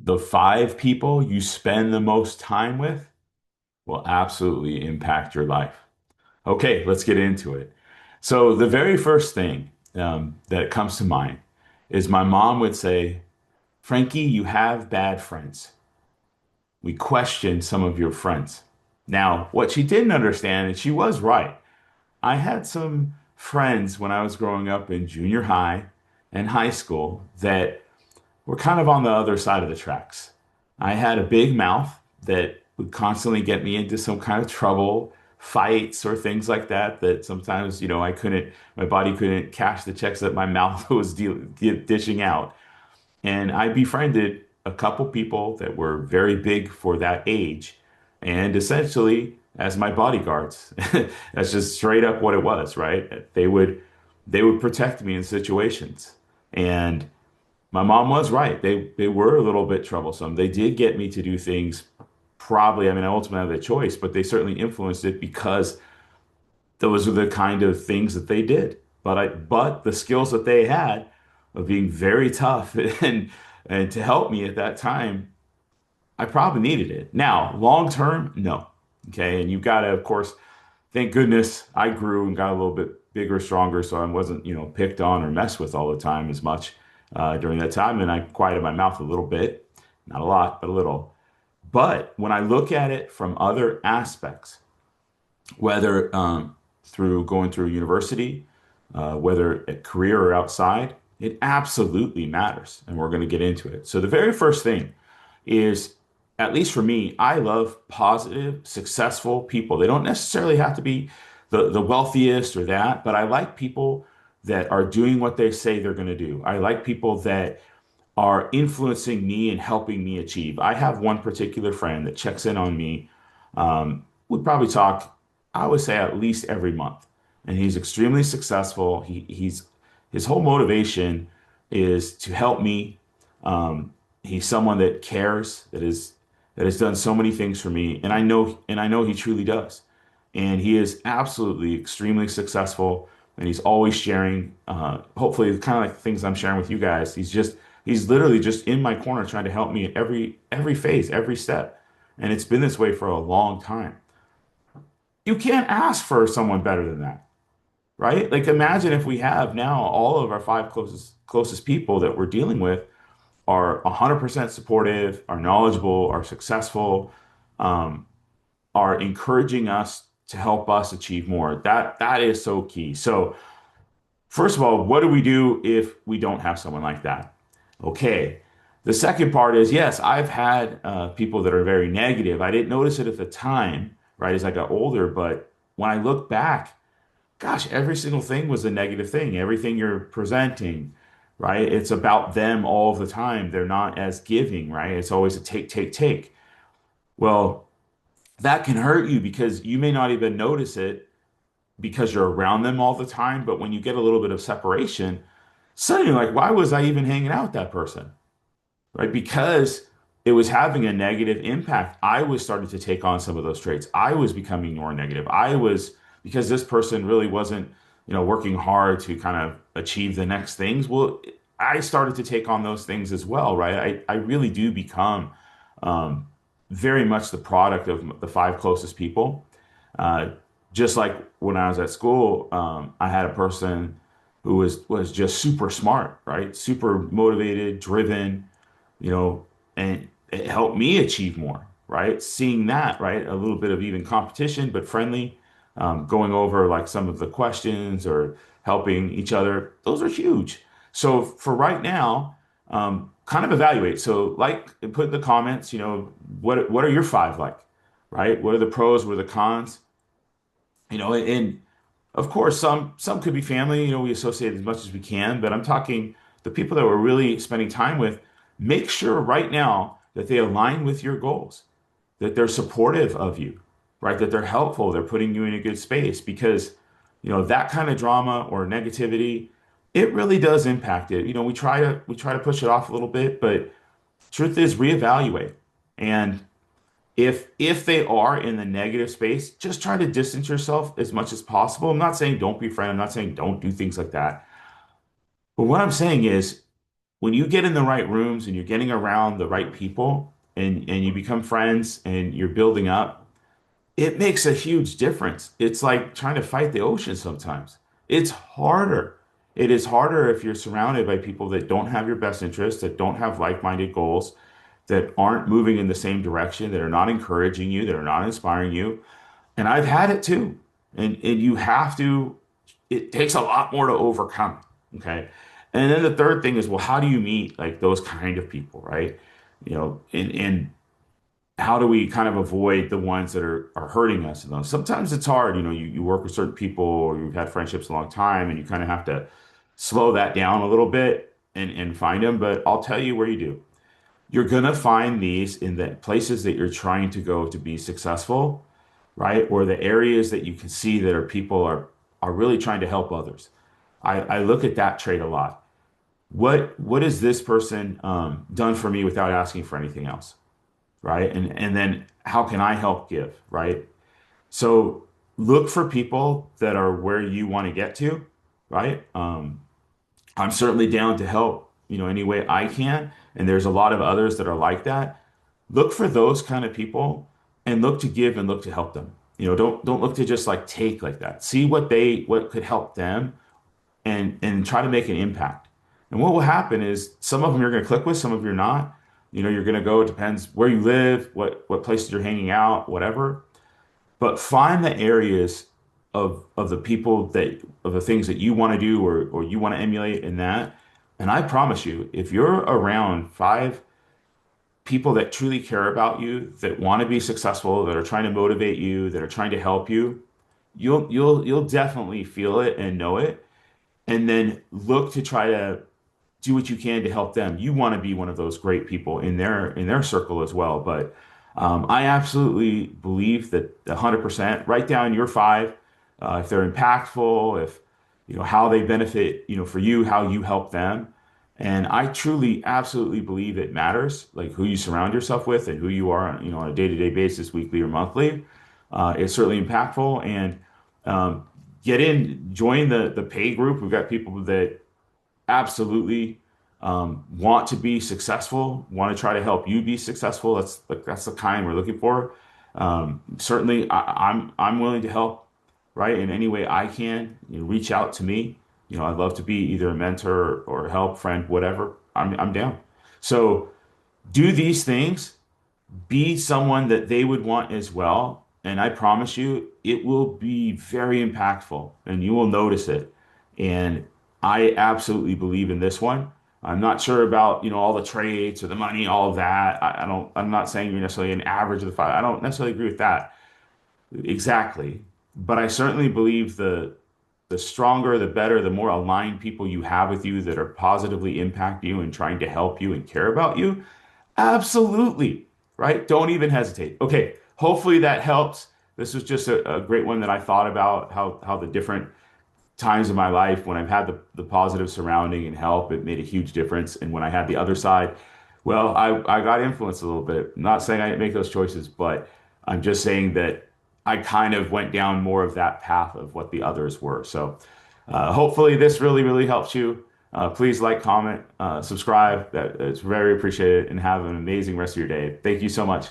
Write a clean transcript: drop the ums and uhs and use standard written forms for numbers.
the five people you spend the most time with will absolutely impact your life. Okay, let's get into it. So, the very first thing that comes to mind is my mom would say, Frankie, you have bad friends. We question some of your friends. Now, what she didn't understand, and she was right, I had some friends when I was growing up in junior high and high school that were kind of on the other side of the tracks. I had a big mouth that would constantly get me into some kind of trouble, fights or things like that, that sometimes, my body couldn't cash the checks that my mouth was dishing out. And I befriended a couple people that were very big for that age and essentially as my bodyguards. That's just straight up what it was, right? They would protect me in situations. And my mom was right. They were a little bit troublesome. They did get me to do things probably, I mean, I ultimately had the choice, but they certainly influenced it because those are the kind of things that they did. But the skills that they had of being very tough and to help me at that time, I probably needed it. Now, long term, no. Okay. And you've got to, of course, thank goodness I grew and got a little bit bigger, stronger, so I wasn't, picked on or messed with all the time as much during that time. And I quieted my mouth a little bit, not a lot, but a little. But when I look at it from other aspects, whether through going through university, whether a career or outside, it absolutely matters. And we're going to get into it. So the very first thing is, at least for me, I love positive, successful people. They don't necessarily have to be the wealthiest or that, but I like people that are doing what they say they're going to do. I like people that are influencing me and helping me achieve. I have one particular friend that checks in on me. We probably talk, I would say, at least every month. And he's extremely successful. His whole motivation is to help me. He's someone that cares, that has done so many things for me, and I know he truly does. And he is absolutely extremely successful, and he's always sharing. Hopefully, kind of like the things I'm sharing with you guys. He's literally just in my corner trying to help me at every phase, every step, and it's been this way for a long time. You can't ask for someone better than that, right? Like imagine if we have now all of our five closest people that we're dealing with are 100% supportive, are knowledgeable, are successful, um, are encouraging us to help us achieve more. That is so key. So first of all, what do we do if we don't have someone like that? Okay. The second part is yes, I've had people that are very negative. I didn't notice it at the time, right, as I got older, but when I look back, gosh, every single thing was a negative thing. Everything you're presenting, right? It's about them all the time. They're not as giving, right? It's always a take, take, take. Well, that can hurt you because you may not even notice it because you're around them all the time. But when you get a little bit of separation, suddenly you're like, why was I even hanging out with that person? Right? Because it was having a negative impact. I was starting to take on some of those traits. I was becoming more negative. Because this person really wasn't, working hard to kind of achieve the next things. Well, I started to take on those things as well, right? I really do become um, very much the product of the five closest people. Uh, just like when I was at school, I had a person who was just super smart, right? Super motivated, driven, and it helped me achieve more, right? Seeing that, right? A little bit of even competition, but friendly, going over like some of the questions or helping each other. Those are huge. So for right now, kind of evaluate. So like put in the comments, what are your five like, right? What are the pros? What are the cons? And of course, some could be family, we associate as much as we can, but I'm talking the people that we're really spending time with, make sure right now that they align with your goals, that they're supportive of you, right? That they're helpful, they're putting you in a good space because, that kind of drama or negativity, it really does impact it. We try to push it off a little bit, but truth is reevaluate. And if they are in the negative space, just try to distance yourself as much as possible. I'm not saying don't be friend. I'm not saying don't do things like that. But what I'm saying is when you get in the right rooms and you're getting around the right people and you become friends and you're building up, it makes a huge difference. It's like trying to fight the ocean sometimes. It's harder. It is harder if you're surrounded by people that don't have your best interests, that don't have like-minded goals, that aren't moving in the same direction, that are not encouraging you, that are not inspiring you. And I've had it too. And you have to, it takes a lot more to overcome. Okay. And then the third thing is, well, how do you meet like those kind of people, right? And how do we kind of avoid the ones that are hurting us? And sometimes it's hard. You work with certain people or you've had friendships a long time and you kind of have to slow that down a little bit and find them. But I'll tell you where you do. You're gonna find these in the places that you're trying to go to be successful, right? Or the areas that you can see that are people are really trying to help others. I look at that trait a lot. What has this person done for me without asking for anything else, right? And then how can I help give, right? So look for people that are where you want to get to, right? I'm certainly down to help, any way I can. And there's a lot of others that are like that. Look for those kind of people and look to give and look to help them. Don't look to just like take like that. See what could help them and try to make an impact. And what will happen is some of them you're going to click with, some of them you're not. You're going to go, it depends where you live, what places you're hanging out, whatever. But find the areas of the people that of the things that you want to do or you want to emulate in that. And I promise you, if you're around five people that truly care about you, that want to be successful, that are trying to motivate you, that are trying to help you, you'll definitely feel it and know it. And then look to try to do what you can to help them. You want to be one of those great people in their circle as well. But I absolutely believe that 100%. Write down your five, if they're impactful, if how they benefit, for you, how you help them. And I truly, absolutely believe it matters, like who you surround yourself with and who you are, on a day-to-day basis, weekly or monthly. It's certainly impactful. And um, join the pay group. We've got people that absolutely want to be successful, want to try to help you be successful. That's the kind we're looking for. Certainly, I'm willing to help, right, in any way I can. Reach out to me. I'd love to be either a mentor or help, friend, whatever. I'm down. So do these things, be someone that they would want as well. And I promise you, it will be very impactful and you will notice it. And I absolutely believe in this one. I'm not sure about, all the traits or the money, all of that. I'm not saying you're necessarily an average of the five. I don't necessarily agree with that exactly. But I certainly believe the stronger, the better, the more aligned people you have with you that are positively impact you and trying to help you and care about you. Absolutely. Right? Don't even hesitate. Okay. Hopefully that helps. This was just a great one that I thought about how the different times in my life when I've had the positive surrounding and help, it made a huge difference. And when I had the other side, well, I got influenced a little bit. I'm not saying I didn't make those choices, but I'm just saying that I kind of went down more of that path of what the others were. So hopefully this really, really helps you. Please like, comment, subscribe. It's very appreciated and have an amazing rest of your day. Thank you so much.